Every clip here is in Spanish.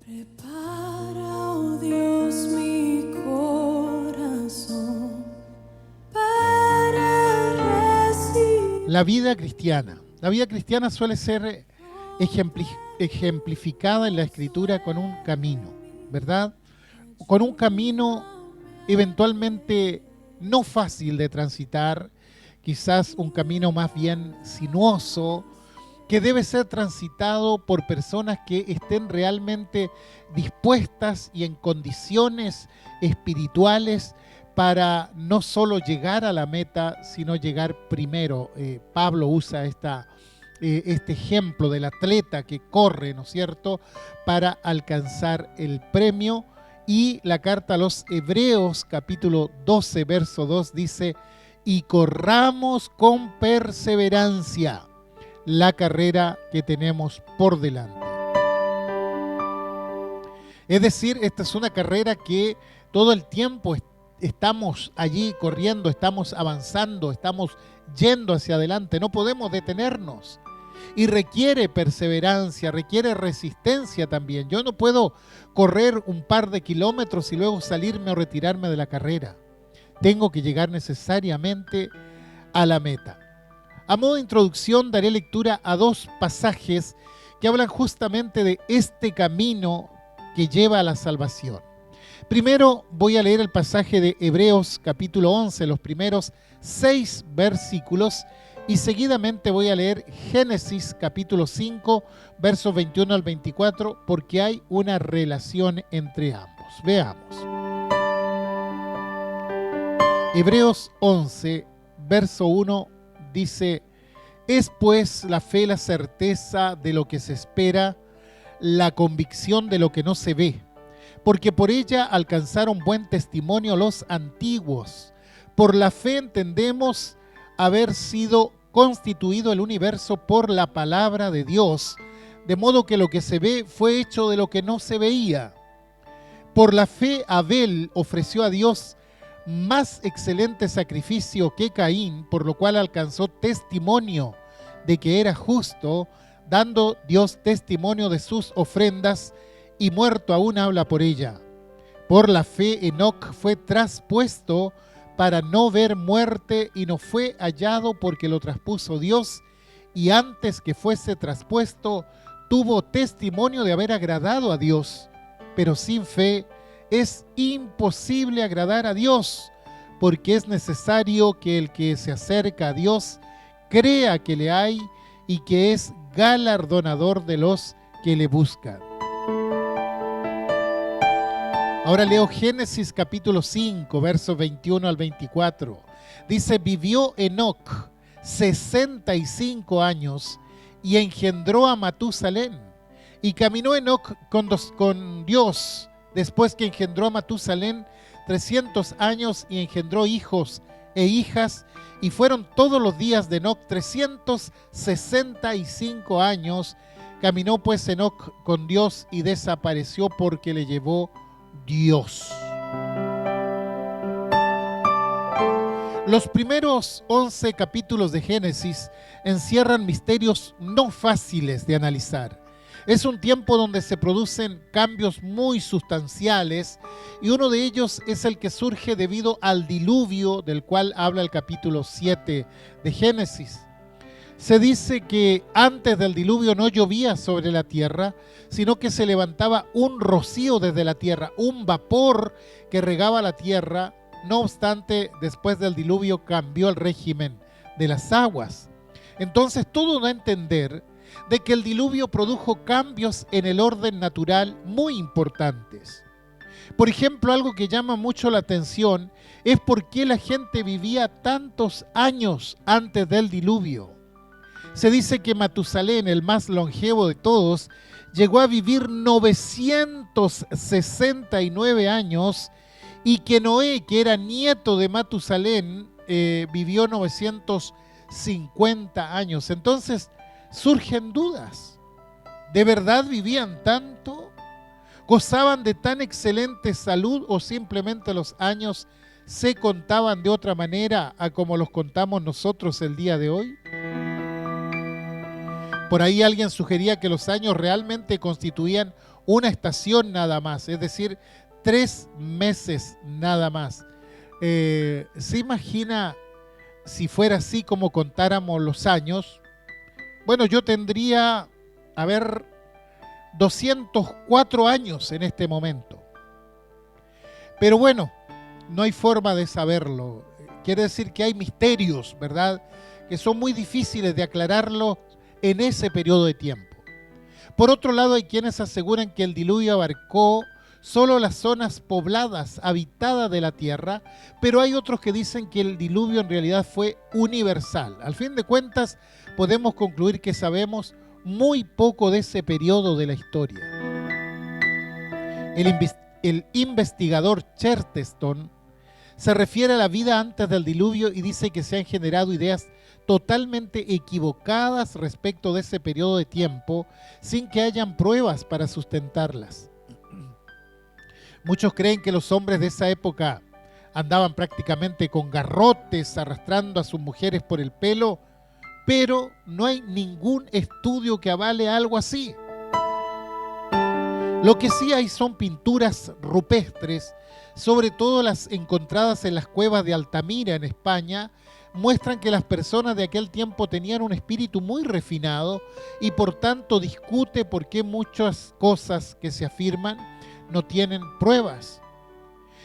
Prepara, oh Dios, mi corazón para recibir. La vida cristiana suele ser ejemplificada en la Escritura con un camino, ¿verdad? Con un camino eventualmente no fácil de transitar, quizás un camino más bien sinuoso, que debe ser transitado por personas que estén realmente dispuestas y en condiciones espirituales para no solo llegar a la meta, sino llegar primero. Pablo usa este ejemplo del atleta que corre, ¿no es cierto?, para alcanzar el premio. Y la carta a los Hebreos, capítulo 12, verso 2, dice: y corramos con perseverancia la carrera que tenemos por delante. Es decir, esta es una carrera que todo el tiempo estamos allí corriendo, estamos avanzando, estamos yendo hacia adelante, no podemos detenernos. Y requiere perseverancia, requiere resistencia también. Yo no puedo correr un par de kilómetros y luego salirme o retirarme de la carrera. Tengo que llegar necesariamente a la meta. A modo de introducción daré lectura a dos pasajes que hablan justamente de este camino que lleva a la salvación. Primero voy a leer el pasaje de Hebreos capítulo 11, los primeros 6 versículos, y seguidamente voy a leer Génesis capítulo 5, versos 21 al 24, porque hay una relación entre ambos. Veamos. Hebreos 11, verso 1 dice: es pues la fe la certeza de lo que se espera, la convicción de lo que no se ve, porque por ella alcanzaron buen testimonio los antiguos. Por la fe entendemos haber sido constituido el universo por la palabra de Dios, de modo que lo que se ve fue hecho de lo que no se veía. Por la fe Abel ofreció a Dios más excelente sacrificio que Caín, por lo cual alcanzó testimonio de que era justo, dando Dios testimonio de sus ofrendas, y muerto aún habla por ella. Por la fe Enoc fue traspuesto para no ver muerte, y no fue hallado porque lo traspuso Dios, y antes que fuese traspuesto tuvo testimonio de haber agradado a Dios. Pero sin fe es imposible agradar a Dios, porque es necesario que el que se acerca a Dios crea que le hay y que es galardonador de los que le buscan. Ahora leo Génesis capítulo 5, versos 21 al 24. Dice: vivió Enoc 65 años y engendró a Matusalén. Y caminó Enoc con Dios después que engendró a Matusalén 300 años y engendró hijos e hijas. Y fueron todos los días de Enoc 365 años. Caminó pues Enoc con Dios y desapareció porque le llevó Dios. Los primeros 11 capítulos de Génesis encierran misterios no fáciles de analizar. Es un tiempo donde se producen cambios muy sustanciales, y uno de ellos es el que surge debido al diluvio del cual habla el capítulo 7 de Génesis. Se dice que antes del diluvio no llovía sobre la tierra, sino que se levantaba un rocío desde la tierra, un vapor que regaba la tierra. No obstante, después del diluvio cambió el régimen de las aguas. Entonces todo da a entender de que el diluvio produjo cambios en el orden natural muy importantes. Por ejemplo, algo que llama mucho la atención es por qué la gente vivía tantos años antes del diluvio. Se dice que Matusalén, el más longevo de todos, llegó a vivir 969 años, y que Noé, que era nieto de Matusalén, vivió 950 años. Entonces surgen dudas. ¿De verdad vivían tanto? ¿Gozaban de tan excelente salud, o simplemente los años se contaban de otra manera a como los contamos nosotros el día de hoy? Por ahí alguien sugería que los años realmente constituían una estación nada más, es decir, 3 meses nada más. ¿Se imagina si fuera así como contáramos los años? Bueno, yo tendría, 204 años en este momento. Pero bueno, no hay forma de saberlo. Quiere decir que hay misterios, ¿verdad?, que son muy difíciles de aclararlo en ese periodo de tiempo. Por otro lado, hay quienes aseguran que el diluvio abarcó solo las zonas pobladas, habitadas de la tierra, pero hay otros que dicen que el diluvio en realidad fue universal. Al fin de cuentas, podemos concluir que sabemos muy poco de ese periodo de la historia. El investigador Chesterton se refiere a la vida antes del diluvio y dice que se han generado ideas totalmente equivocadas respecto de ese periodo de tiempo sin que hayan pruebas para sustentarlas. Muchos creen que los hombres de esa época andaban prácticamente con garrotes arrastrando a sus mujeres por el pelo, pero no hay ningún estudio que avale algo así. Lo que sí hay son pinturas rupestres, sobre todo las encontradas en las cuevas de Altamira en España, muestran que las personas de aquel tiempo tenían un espíritu muy refinado y por tanto discute por qué muchas cosas que se afirman no tienen pruebas.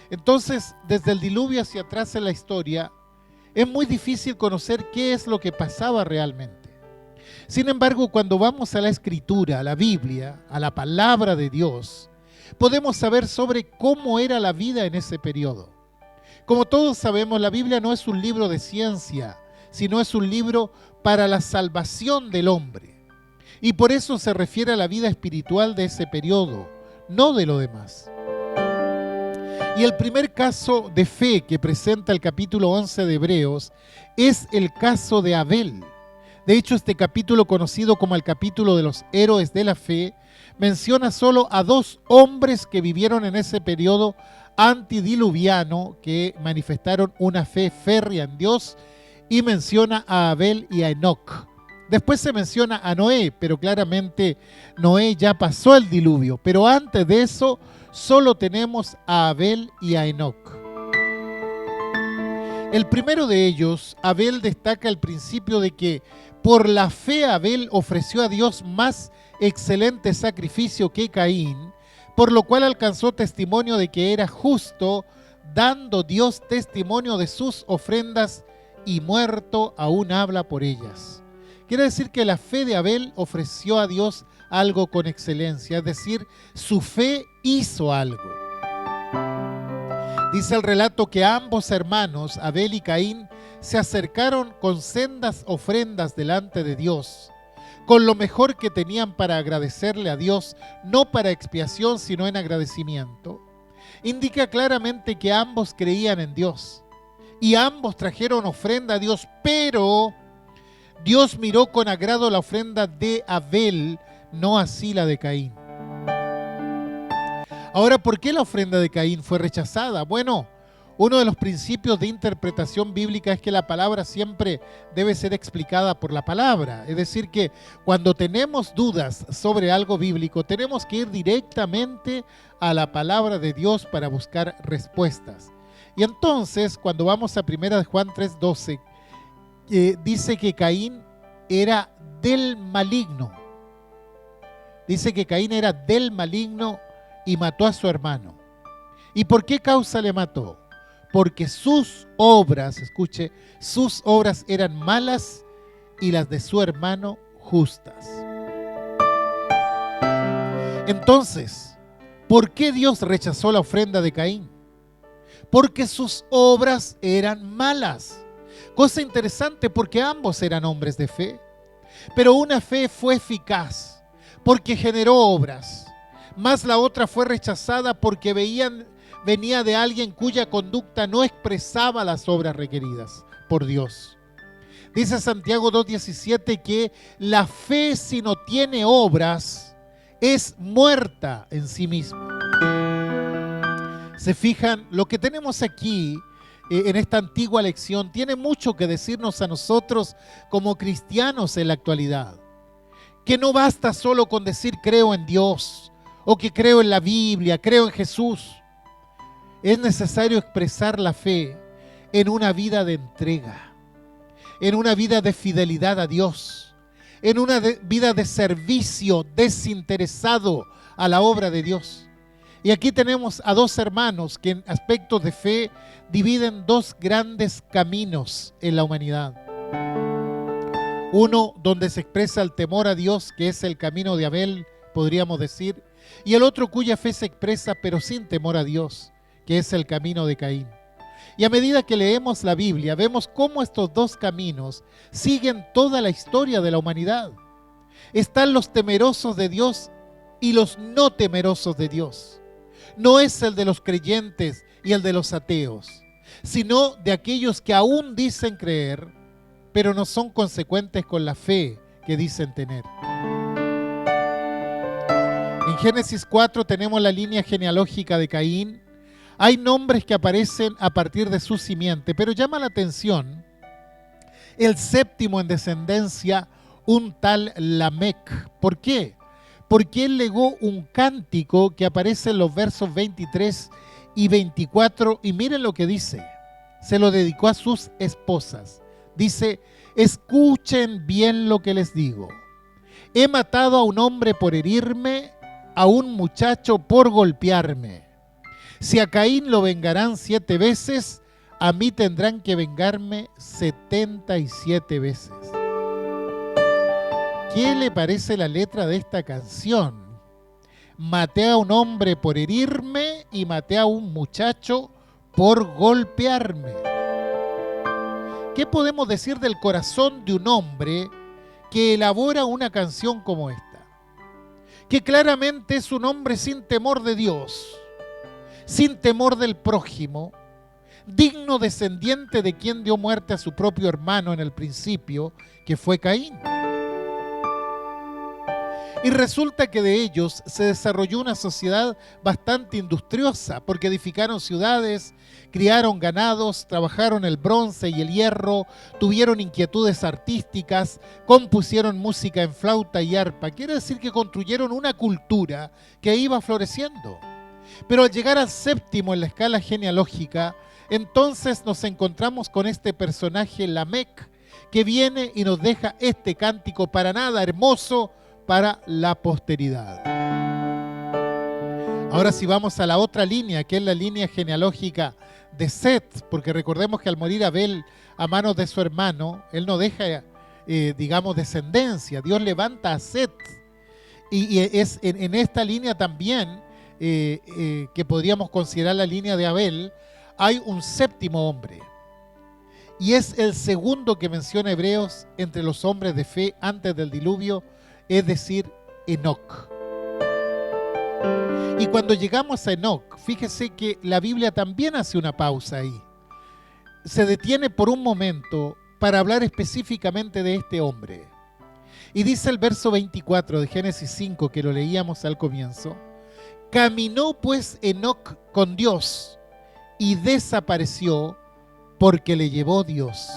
Entonces, desde el diluvio hacia atrás en la historia, es muy difícil conocer qué es lo que pasaba realmente. Sin embargo, cuando vamos a la Escritura, a la Biblia, a la palabra de Dios, podemos saber sobre cómo era la vida en ese periodo. Como todos sabemos, la Biblia no es un libro de ciencia, sino es un libro para la salvación del hombre. Y por eso se refiere a la vida espiritual de ese periodo, no de lo demás. Y el primer caso de fe que presenta el capítulo 11 de Hebreos es el caso de Abel. De hecho, este capítulo, conocido como el capítulo de los héroes de la fe, menciona solo a 2 hombres que vivieron en ese periodo antidiluviano, que manifestaron una fe férrea en Dios, y menciona a Abel y a Enoc. Después se menciona a Noé, pero claramente Noé ya pasó el diluvio. Pero antes de eso, solo tenemos a Abel y a Enoc. El primero de ellos, Abel, destaca el principio de que por la fe Abel ofreció a Dios más excelente sacrificio que Caín, por lo cual alcanzó testimonio de que era justo, dando Dios testimonio de sus ofrendas, y muerto aún habla por ellas. Quiere decir que la fe de Abel ofreció a Dios algo con excelencia, es decir, su fe hizo algo. Dice el relato que ambos hermanos, Abel y Caín, se acercaron con sendas ofrendas delante de Dios, con lo mejor que tenían para agradecerle a Dios, no para expiación, sino en agradecimiento. Indica claramente que ambos creían en Dios y ambos trajeron ofrenda a Dios, pero Dios miró con agrado la ofrenda de Abel, no así la de Caín. Ahora, ¿por qué la ofrenda de Caín fue rechazada? Bueno, uno de los principios de interpretación bíblica es que la palabra siempre debe ser explicada por la palabra. Es decir, que cuando tenemos dudas sobre algo bíblico, tenemos que ir directamente a la palabra de Dios para buscar respuestas. Y entonces, cuando vamos a 1 Juan 3:12, dice que Caín era del maligno. Dice que Caín era del maligno y mató a su hermano. ¿Y por qué causa le mató? Porque sus obras, escuche, sus obras eran malas y las de su hermano justas. Entonces, ¿por qué Dios rechazó la ofrenda de Caín? Porque sus obras eran malas. Cosa interesante, porque ambos eran hombres de fe, pero una fe fue eficaz porque generó obras, más la otra fue rechazada porque venía de alguien cuya conducta no expresaba las obras requeridas por Dios. Dice Santiago 2:17 que la fe, si no tiene obras, es muerta en sí misma. Se fijan, lo que tenemos aquí en esta antigua lección tiene mucho que decirnos a nosotros como cristianos en la actualidad. Que no basta solo con decir creo en Dios o que creo en la Biblia, creo en Jesús. Es necesario expresar la fe en una vida de entrega, en una vida de fidelidad a Dios, en una vida de servicio desinteresado a la obra de Dios. Y aquí tenemos a dos hermanos que en aspectos de fe dividen dos grandes caminos en la humanidad. Uno donde se expresa el temor a Dios, que es el camino de Abel, podríamos decir, y el otro cuya fe se expresa pero sin temor a Dios, que es el camino de Caín. Y a medida que leemos la Biblia, vemos cómo estos dos caminos siguen toda la historia de la humanidad. Están los temerosos de Dios y los no temerosos de Dios. No es el de los creyentes y el de los ateos, sino de aquellos que aún dicen creer, pero no son consecuentes con la fe que dicen tener. En Génesis 4 tenemos la línea genealógica de Caín. Hay nombres que aparecen a partir de su simiente, pero llama la atención el séptimo en descendencia, un tal Lamec. ¿Por qué? Porque él legó un cántico que aparece en los versos 23 y 24, y miren lo que dice. Se lo dedicó a sus esposas. Dice: escuchen bien lo que les digo. He matado a un hombre por herirme, a un muchacho por golpearme. Si a Caín lo vengarán 7 veces, a mí tendrán que vengarme 77 veces. ¿Qué le parece la letra de esta canción? Maté a un hombre por herirme y maté a un muchacho por golpearme. ¿Qué podemos decir del corazón de un hombre que elabora una canción como esta? Que claramente es un hombre sin temor de Dios, sin temor del prójimo, digno descendiente de quien dio muerte a su propio hermano en el principio, que fue Caín. Y resulta que de ellos se desarrolló una sociedad bastante industriosa, porque edificaron ciudades, criaron ganados, trabajaron el bronce y el hierro, tuvieron inquietudes artísticas, compusieron música en flauta y arpa. Quiere decir que construyeron una cultura que iba floreciendo. Pero al llegar al séptimo en la escala genealógica, entonces nos encontramos con este personaje Lamec, que viene y nos deja este cántico para nada hermoso para la posteridad. Ahora si vamos a la otra línea, que es la línea genealógica de Set, porque recordemos que al morir Abel a manos de su hermano, él no deja, digamos, descendencia. Dios levanta a Set. Y es en esta línea también, que podríamos considerar la línea de Abel, hay un séptimo hombre. Y es el segundo que menciona Hebreos entre los hombres de fe antes del diluvio, es decir, Enoc. Y cuando llegamos a Enoc, fíjese que la Biblia también hace una pausa ahí. Se detiene por un momento para hablar específicamente de este hombre. Y dice el verso 24 de Génesis 5, que lo leíamos al comienzo: caminó pues Enoc con Dios y desapareció porque le llevó Dios.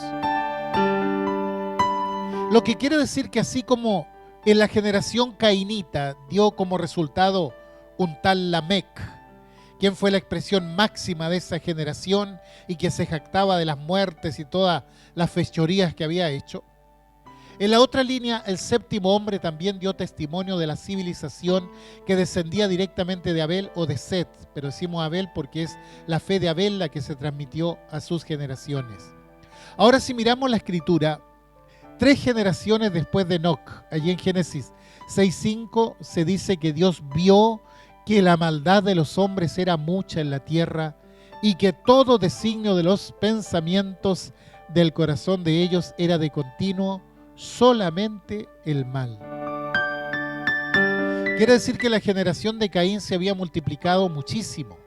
Lo que quiere decir que así como en la generación cainita dio como resultado un tal Lamec, quien fue la expresión máxima de esa generación y que se jactaba de las muertes y todas las fechorías que había hecho. En la otra línea, el séptimo hombre también dio testimonio de la civilización que descendía directamente de Abel o de Set, pero decimos Abel porque es la fe de Abel la que se transmitió a sus generaciones. Ahora si miramos la escritura, 3 generaciones después de Enoc, allí en Génesis 6:5 se dice que Dios vio que la maldad de los hombres era mucha en la tierra y que todo designio de los pensamientos del corazón de ellos era de continuo solamente el mal. Quiere decir que la generación de Caín se había multiplicado muchísimo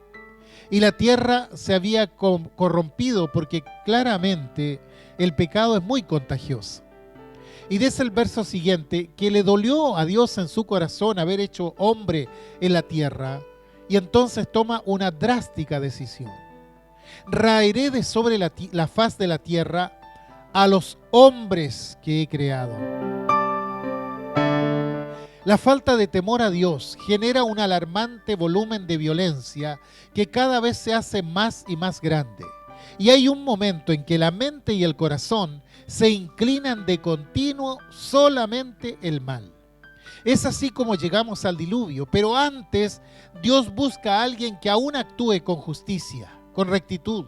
y la tierra se había corrompido, porque claramente el pecado es muy contagioso. Y dice el verso siguiente que le dolió a Dios en su corazón haber hecho hombre en la tierra, y entonces toma una drástica decisión: raeré de sobre la faz de la tierra a los hombres que he creado. La falta de temor a Dios genera un alarmante volumen de violencia que cada vez se hace más y más grande. Y hay un momento en que la mente y el corazón se inclinan de continuo solamente el mal. Es así como llegamos al diluvio, pero antes Dios busca a alguien que aún actúe con justicia, con rectitud.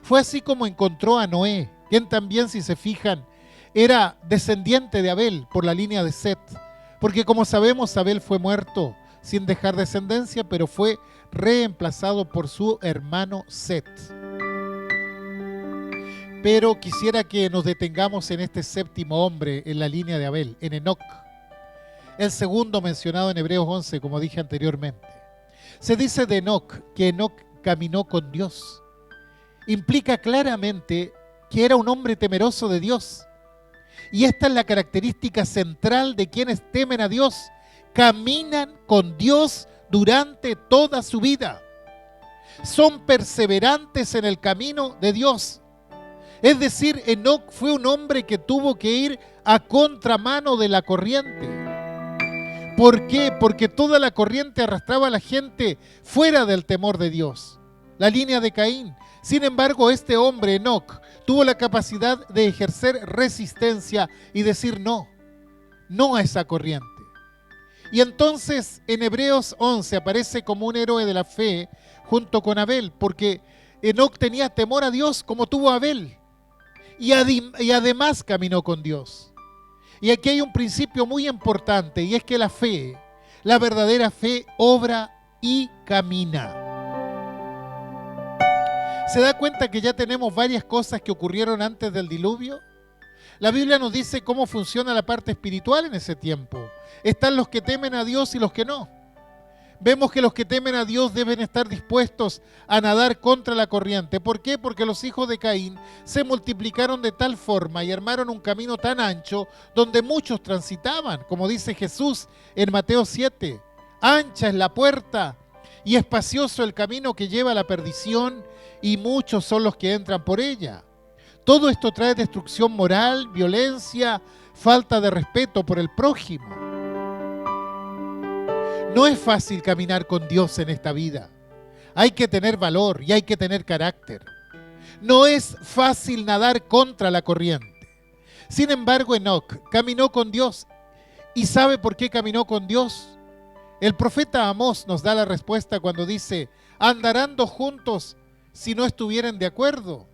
Fue así como encontró a Noé, quien también, si se fijan, era descendiente de Abel por la línea de Set. Porque como sabemos, Abel fue muerto sin dejar descendencia, pero fue reemplazado por su hermano Set. Pero quisiera que nos detengamos en este séptimo hombre en la línea de Abel, en Enoc, el segundo mencionado en Hebreos 11, como dije anteriormente. Se dice de Enoc que Enoc caminó con Dios. Implica claramente que era un hombre temeroso de Dios. Y esta es la característica central de quienes temen a Dios. Caminan con Dios durante toda su vida. Son perseverantes en el camino de Dios. Es decir, Enoc fue un hombre que tuvo que ir a contramano de la corriente. ¿Por qué? Porque toda la corriente arrastraba a la gente fuera del temor de Dios. La línea de Caín. Sin embargo, este hombre, Enoc, tuvo la capacidad de ejercer resistencia y decir no a esa corriente. Y entonces en Hebreos 11 aparece como un héroe de la fe junto con Abel, porque Enoc tenía temor a Dios como tuvo Abel. Y además caminó con Dios. Y aquí hay un principio muy importante, y es que la fe, la verdadera fe, obra y camina. ¿Se da cuenta que ya tenemos varias cosas que ocurrieron antes del diluvio? La Biblia nos dice cómo funciona la parte espiritual en ese tiempo. Están los que temen a Dios y los que no. Vemos que los que temen a Dios deben estar dispuestos a nadar contra la corriente. ¿Por qué? Porque los hijos de Caín se multiplicaron de tal forma y armaron un camino tan ancho donde muchos transitaban, como dice Jesús en Mateo 7. Ancha es la puerta y espacioso el camino que lleva a la perdición, y muchos son los que entran por ella. Todo esto trae destrucción moral, violencia, falta de respeto por el prójimo. No es fácil caminar con Dios en esta vida. Hay que tener valor y hay que tener carácter. No es fácil nadar contra la corriente. Sin embargo, Enoc caminó con Dios. ¿Y sabe por qué caminó con Dios? El profeta Amós nos da la respuesta cuando dice: ¿andarán dos juntos si no estuvieran de acuerdo?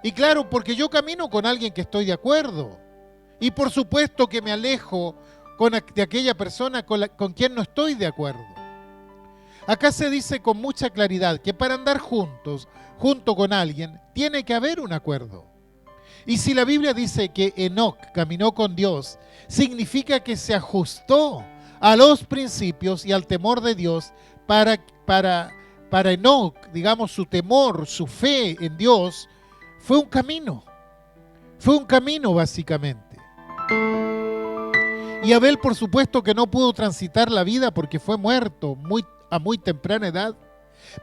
Y claro, porque yo camino con alguien que estoy de acuerdo. Y por supuesto que me alejo de aquella persona con quien no estoy de acuerdo. Acá se dice con mucha claridad que para andar juntos, junto con alguien, tiene que haber un acuerdo. Y si la Biblia dice que Enoc caminó con Dios, significa que se ajustó a los principios y al temor de Dios. Para Enoc, digamos, su temor, su fe en Dios, fue un camino. Fue un camino básicamente. Y Abel, por supuesto, que no pudo transitar la vida porque fue muerto a muy temprana edad,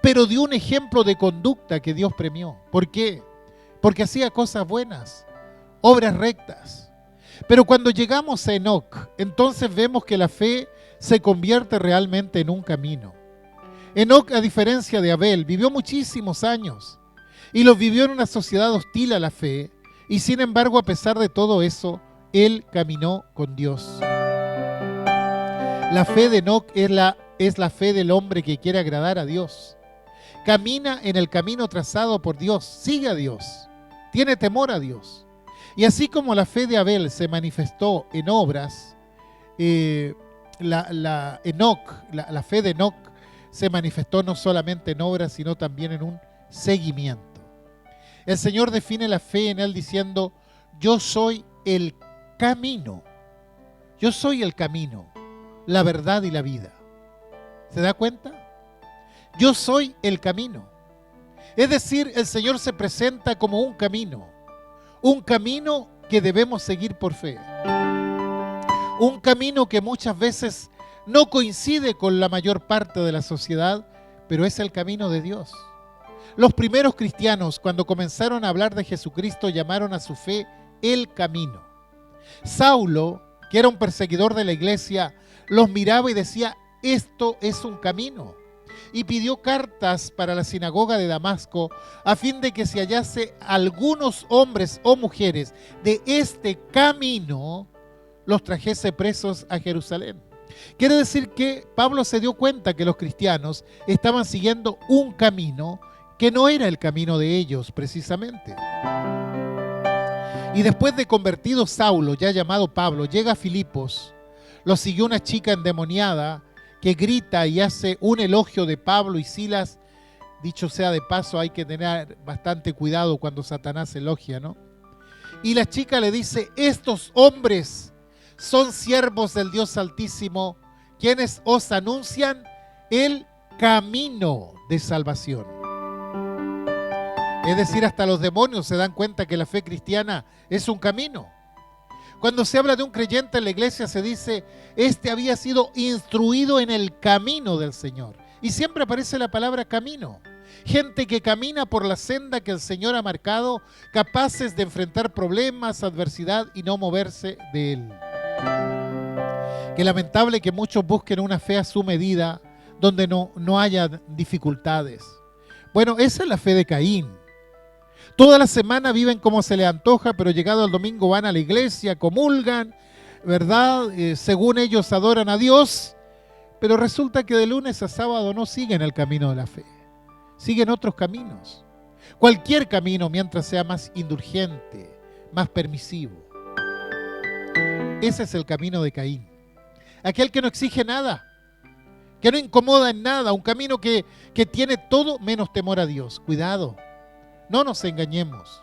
pero dio un ejemplo de conducta que Dios premió. ¿Por qué? Porque hacía cosas buenas, obras rectas. Pero cuando llegamos a Enoc, entonces vemos que la fe se convierte realmente en un camino. Enoc, a diferencia de Abel, vivió muchísimos años y los vivió en una sociedad hostil a la fe, y sin embargo, a pesar de todo eso, él caminó con Dios. La fe de Enoc es la fe del hombre que quiere agradar a Dios. Camina en el camino trazado por Dios, sigue a Dios, tiene temor a Dios. Y así como la fe de Abel se manifestó en obras, la fe de Enoc se manifestó no solamente en obras, sino también en un seguimiento. El Señor define la fe en él diciendo: yo soy el camino. Yo soy el camino, la verdad y la vida. ¿Se da cuenta? Yo soy el camino. Es decir, el Señor se presenta como un camino que debemos seguir por fe. Un camino que muchas veces no coincide con la mayor parte de la sociedad, pero es el camino de Dios. Los primeros cristianos, cuando comenzaron a hablar de Jesucristo, llamaron a su fe el camino. Saulo, que era un perseguidor de la iglesia, los miraba y decía: esto es un camino. Y pidió cartas para la sinagoga de Damasco, a fin de que se hallase algunos hombres o mujeres de este camino, los trajese presos a Jerusalén. Quiere decir que Pablo se dio cuenta que los cristianos estaban siguiendo un camino que no era el camino de ellos precisamente. Y después de convertido Saulo, ya llamado Pablo, llega a Filipos, lo siguió una chica endemoniada que grita y hace un elogio de Pablo y Silas. Dicho sea de paso, hay que tener bastante cuidado cuando Satanás elogia, ¿no? Y la chica le dice: estos hombres son siervos del Dios Altísimo, quienes os anuncian el camino de salvación. Es decir, hasta los demonios se dan cuenta que la fe cristiana es un camino. Cuando se habla de un creyente en la iglesia se dice: este había sido instruido en el camino del Señor. Y siempre aparece la palabra camino. Gente que camina por la senda que el Señor ha marcado, capaces de enfrentar problemas, adversidad y no moverse de él. Qué lamentable que muchos busquen una fe a su medida, donde no haya dificultades. Bueno, esa es la fe de Caín. Toda la semana viven como se les antoja, pero llegado el domingo van a la iglesia, comulgan, ¿verdad? Según ellos adoran a Dios, pero resulta que de lunes a sábado no siguen el camino de la fe. Siguen otros caminos. Cualquier camino mientras sea más indulgente, más permisivo. Ese es el camino de Caín. Aquel que no exige nada, que no incomoda en nada, un camino que tiene todo menos temor a Dios. Cuidado. No nos engañemos.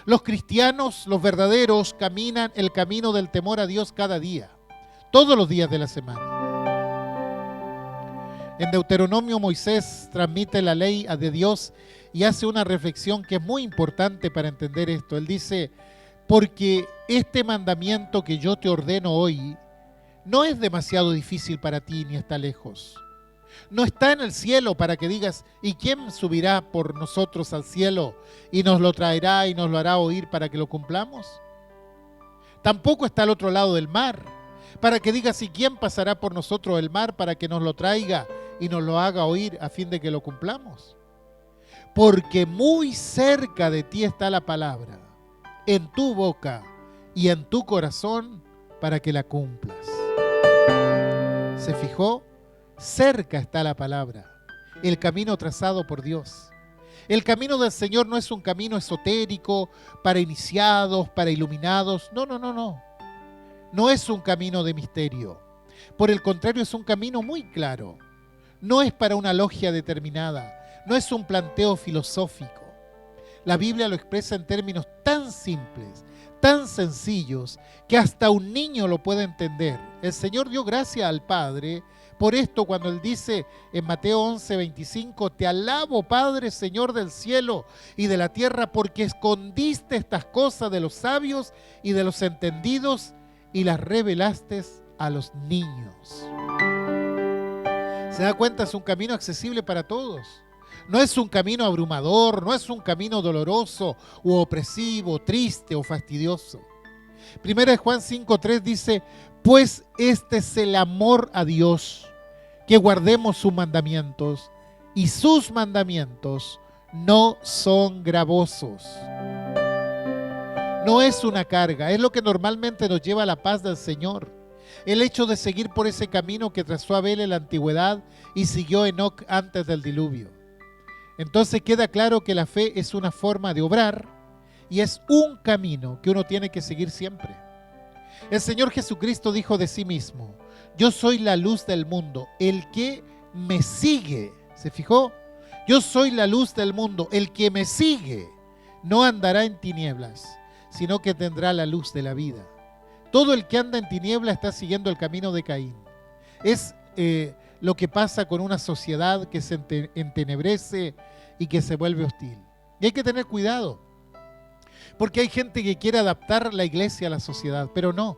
Los cristianos, los verdaderos, caminan el camino del temor a Dios cada día, todos los días de la semana. En Deuteronomio, Moisés transmite la ley de Dios y hace una reflexión que es muy importante para entender esto. Él dice: porque este mandamiento que yo te ordeno hoy no es demasiado difícil para ti ni está lejos. No está en el cielo para que digas: ¿y quién subirá por nosotros al cielo y nos lo traerá y nos lo hará oír para que lo cumplamos? Tampoco está al otro lado del mar para que digas: ¿y quién pasará por nosotros el mar para que nos lo traiga y nos lo haga oír a fin de que lo cumplamos? Porque muy cerca de ti está la palabra, en tu boca y en tu corazón, para que la cumplas. ¿Se fijó? Cerca está la palabra, el camino trazado por Dios. El camino del Señor no es un camino esotérico para iniciados, para iluminados. No. No es un camino de misterio. Por el contrario, es un camino muy claro. No es para una logia determinada. No es un planteo filosófico. La Biblia lo expresa en términos tan simples, tan sencillos, que hasta un niño lo puede entender. El Señor dio gracia al Padre por esto cuando Él dice en Mateo 11:25: te alabo, Padre, Señor del cielo y de la tierra, porque escondiste estas cosas de los sabios y de los entendidos y las revelaste a los niños. ¿Se da cuenta? Es un camino accesible para todos. No es un camino abrumador, no es un camino doloroso u opresivo, triste o fastidioso. Primera de Juan 5:3 dice: pues este es el amor a Dios, que guardemos sus mandamientos, y sus mandamientos no son gravosos. No es una carga, es lo que normalmente nos lleva a la paz del Señor. El hecho de seguir por ese camino que trazó Abel en la antigüedad y siguió Enoc antes del diluvio. Entonces queda claro que la fe es una forma de obrar y es un camino que uno tiene que seguir siempre. El Señor Jesucristo dijo de sí mismo: yo soy la luz del mundo, el que me sigue. ¿Se fijó? Yo soy la luz del mundo, el que me sigue no andará en tinieblas, sino que tendrá la luz de la vida. Todo el que anda en tinieblas está siguiendo el camino de Caín. Es lo que pasa con una sociedad que se entenebrece y que se vuelve hostil. Y hay que tener cuidado, porque hay gente que quiere adaptar la iglesia a la sociedad, pero no.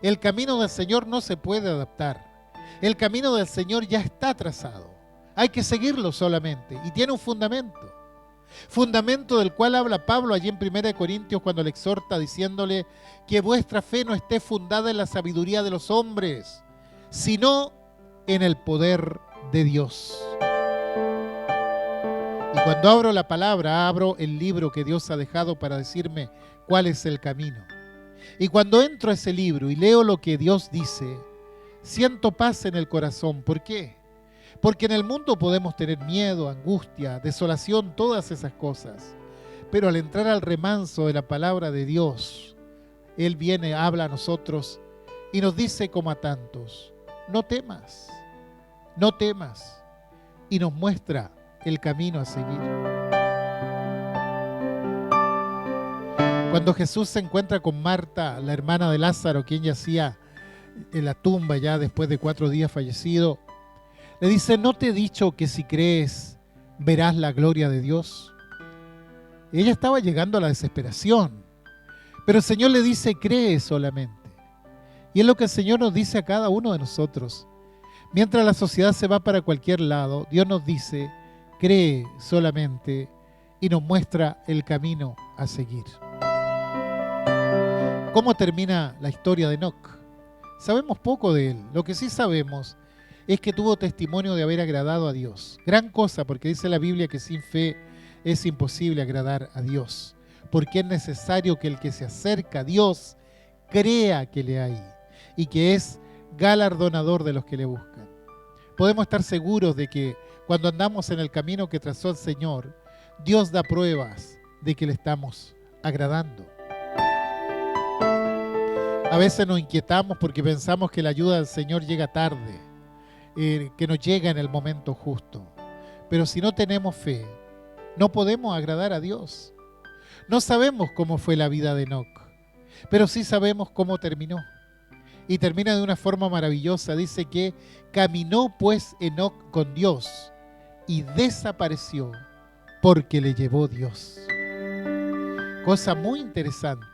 El camino del Señor no se puede adaptar. El camino del Señor ya está trazado. Hay que seguirlo solamente y tiene un fundamento. Fundamento del cual habla Pablo allí en 1 Corintios cuando le exhorta diciéndole que vuestra fe no esté fundada en la sabiduría de los hombres, sino en el poder de Dios. Y cuando abro la palabra, abro el libro que Dios ha dejado para decirme cuál es el camino. Y cuando entro a ese libro y leo lo que Dios dice, siento paz en el corazón. ¿Por qué? Porque en el mundo podemos tener miedo, angustia, desolación, todas esas cosas. Pero al entrar al remanso de la palabra de Dios, Él viene, habla a nosotros y nos dice como a tantos, no temas, no temas. Y nos muestra el camino a seguir. Cuando Jesús se encuentra con Marta, la hermana de Lázaro, quien yacía en la tumba ya después de 4 días fallecido, le dice, ¿no te he dicho que si crees verás la gloria de Dios? Ella estaba llegando a la desesperación, pero el Señor le dice, cree solamente. Y es lo que el Señor nos dice a cada uno de nosotros. Mientras la sociedad se va para cualquier lado, Dios nos dice, cree solamente, y nos muestra el camino a seguir. ¿Cómo termina la historia de Enoc? Sabemos poco de él. Lo que sí sabemos es que tuvo testimonio de haber agradado a Dios. Gran cosa, porque dice la Biblia que sin fe es imposible agradar a Dios, porque es necesario que el que se acerca a Dios crea que le hay y que es galardonador de los que le buscan. Podemos estar seguros de que cuando andamos en el camino que trazó el Señor, Dios da pruebas de que le estamos agradando. A veces nos inquietamos porque pensamos que la ayuda del Señor llega tarde, que no llega en el momento justo. Pero si no tenemos fe, no podemos agradar a Dios. No sabemos cómo fue la vida de Enoc, pero sí sabemos cómo terminó. Y termina de una forma maravillosa. Dice que caminó pues Enoc con Dios y desapareció porque le llevó Dios. Cosa muy interesante,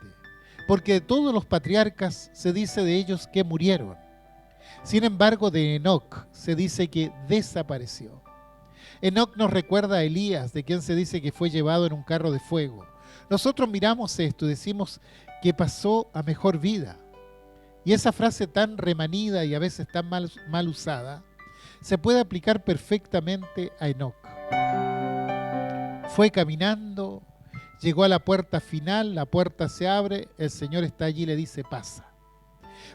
porque de todos los patriarcas se dice de ellos que murieron. Sin embargo, de Enoc se dice que desapareció. Enoc nos recuerda a Elías, de quien se dice que fue llevado en un carro de fuego. Nosotros miramos esto y decimos que pasó a mejor vida. Y esa frase tan remanida y a veces tan mal usada, se puede aplicar perfectamente a Enoc. Fue caminando, llegó a la puerta final, la puerta se abre, el Señor está allí y le dice, pasa.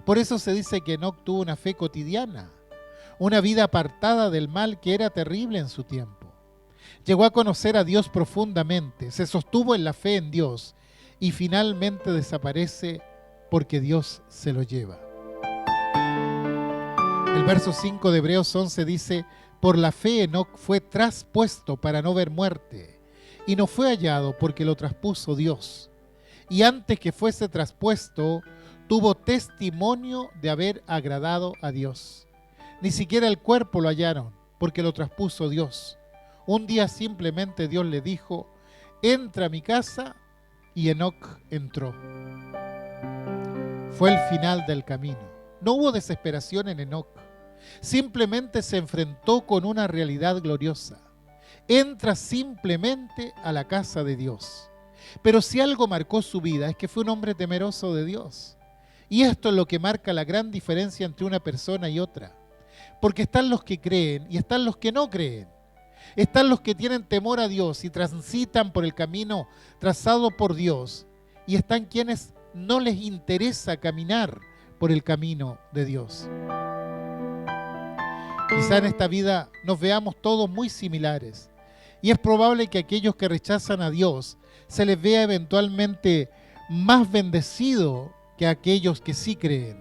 Por eso se dice que Enoc tuvo una fe cotidiana, una vida apartada del mal que era terrible en su tiempo. Llegó a conocer a Dios profundamente, se sostuvo en la fe en Dios y finalmente desaparece porque Dios se lo lleva. El verso 5 de Hebreos 11 dice, por la fe Enoc fue traspuesto para no ver muerte, y no fue hallado porque lo traspuso Dios. Y antes que fuese traspuesto, tuvo testimonio de haber agradado a Dios. Ni siquiera el cuerpo lo hallaron, porque lo traspuso Dios. Un día simplemente Dios le dijo, entra a mi casa, y Enoc entró. Fue el final del camino. No hubo desesperación en Enoc. Simplemente se enfrentó con una realidad gloriosa. Entra simplemente a la casa de Dios. Pero si algo marcó su vida es que fue un hombre temeroso de Dios. Y esto es lo que marca la gran diferencia entre una persona y otra. Porque están los que creen y están los que no creen. Están los que tienen temor a Dios y transitan por el camino trazado por Dios. Y están quienes no les interesa caminar por el camino de Dios. Quizá en esta vida nos veamos todos muy similares. Y es probable que aquellos que rechazan a Dios se les vea eventualmente más bendecido que aquellos que sí creen.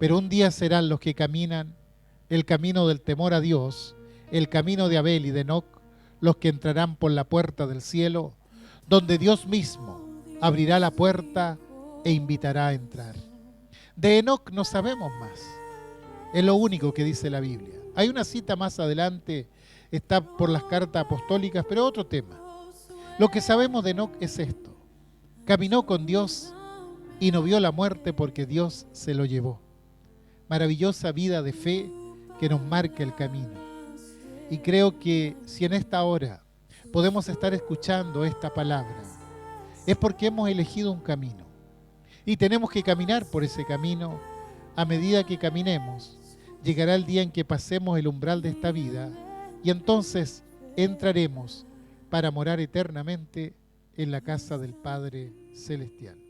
Pero un día serán los que caminan el camino del temor a Dios, el camino de Abel y de Enoc, los que entrarán por la puerta del cielo, donde Dios mismo abrirá la puerta e invitará a entrar. De Enoc no sabemos más. Es lo único que dice la Biblia. Hay una cita más adelante, está por las cartas apostólicas, pero otro tema. Lo que sabemos de Enoc es esto. Caminó con Dios y no vio la muerte porque Dios se lo llevó. Maravillosa vida de fe que nos marca el camino. Y creo que si en esta hora podemos estar escuchando esta palabra, es porque hemos elegido un camino. Y tenemos que caminar por ese camino. A medida que caminemos, llegará el día en que pasemos el umbral de esta vida y entonces entraremos para morar eternamente en la casa del Padre Celestial.